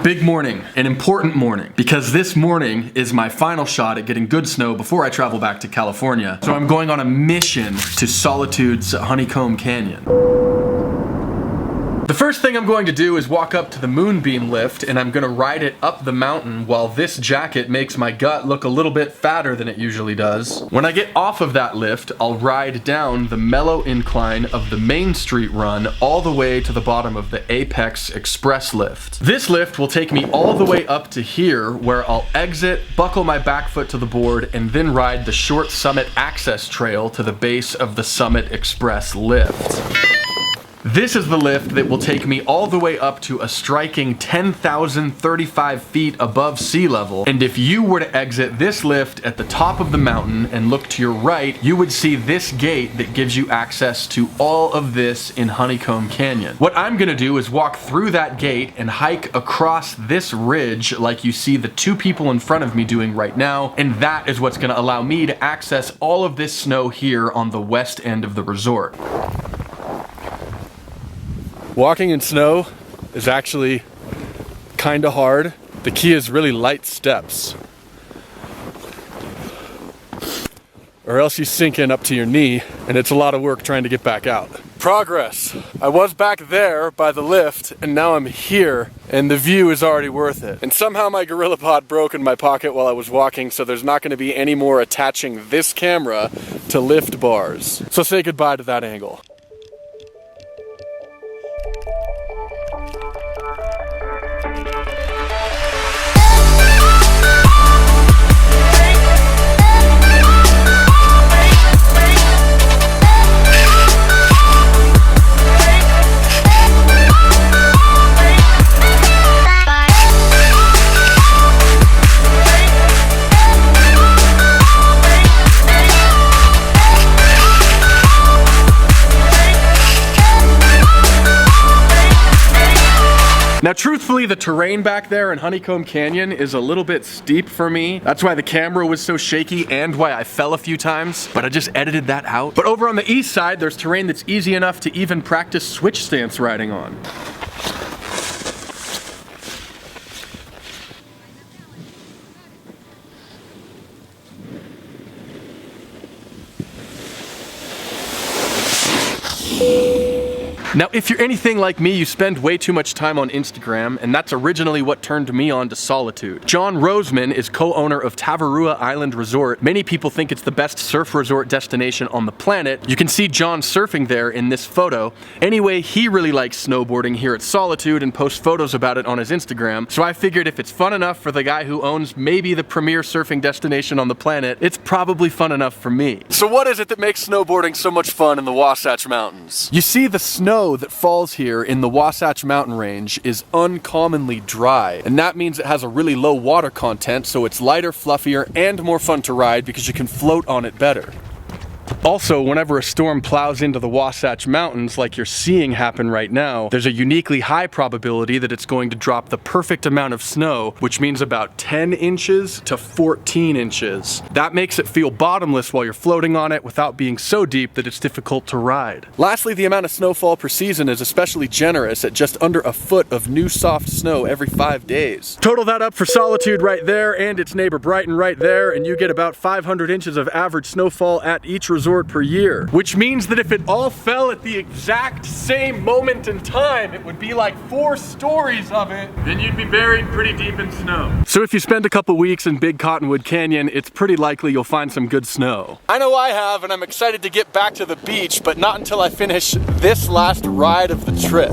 Big morning, an important morning, because this morning is my final shot at getting good snow before I travel back to California. So I'm going on a mission to Solitude's Honeycomb Canyon. The first thing I'm going to do is walk up to the Moonbeam lift, and I'm gonna ride it up the mountain while this jacket makes my gut look a little bit fatter than it usually does. When I get off of that lift, I'll ride down the mellow incline of the Main Street run all the way to the bottom of the Apex Express lift. This lift will take me all the way up to here, where I'll exit, buckle my back foot to the board, and then ride the short summit access trail to the base of the Summit Express lift. This is the lift that will take me all the way up to a striking 10,035 feet above sea level. And if you were to exit this lift at the top of the mountain and look to your right, you would see this gate that gives you access to all of this in Honeycomb Canyon. What I'm gonna do is walk through that gate and hike across this ridge like you see the two people in front of me doing right now, and that is what's gonna allow me to access all of this snow here on the west end of the resort. Walking in snow is actually kinda hard. The key is really light steps, or else you sink in up to your knee and it's a lot of work trying to get back out. Progress. I was back there by the lift and now I'm here and the view is already worth it. And somehow my GorillaPod broke in my pocket while I was walking, so there's not gonna be any more attaching this camera to lift bars. So say goodbye to that angle. Now truthfully, the terrain back there in Honeycomb Canyon is a little bit steep for me. That's why the camera was so shaky and why I fell a few times, but I just edited that out. But over on the east side, there's terrain that's easy enough to even practice switch stance riding on. Now, if you're anything like me, you spend way too much time on Instagram, and that's originally what turned me on to Solitude. John Roseman is co-owner of Tavarua Island Resort. Many people think it's the best surf resort destination on the planet. You can see John surfing there in this photo. Anyway, he really likes snowboarding here at Solitude and posts photos about it on his Instagram, so I figured if it's fun enough for the guy who owns maybe the premier surfing destination on the planet, it's probably fun enough for me. So what is it that makes snowboarding so much fun in the Wasatch Mountains? You see, the snow that falls here in the Wasatch Mountain Range is uncommonly dry, and that means it has a really low water content, so it's lighter, fluffier, and more fun to ride because you can float on it better. Also, whenever a storm plows into the Wasatch Mountains like you're seeing happen right now, there's a uniquely high probability that it's going to drop the perfect amount of snow, which means about 10 inches to 14 inches. That makes it feel bottomless while you're floating on it without being so deep that it's difficult to ride. Lastly, the amount of snowfall per season is especially generous at just under a foot of new soft snow every 5 days. Total that up for Solitude right there and its neighbor Brighton right there, and you get about 500 inches of average snowfall at each resort per year, which means that if it all fell at the exact same moment in time, it would be like 4 stories of it, then you'd be buried pretty deep in snow. So if you spend a couple weeks in Big Cottonwood Canyon, it's pretty likely you'll find some good snow. I know I have, and I'm excited to get back to the beach, but not until I finish this last ride of the trip.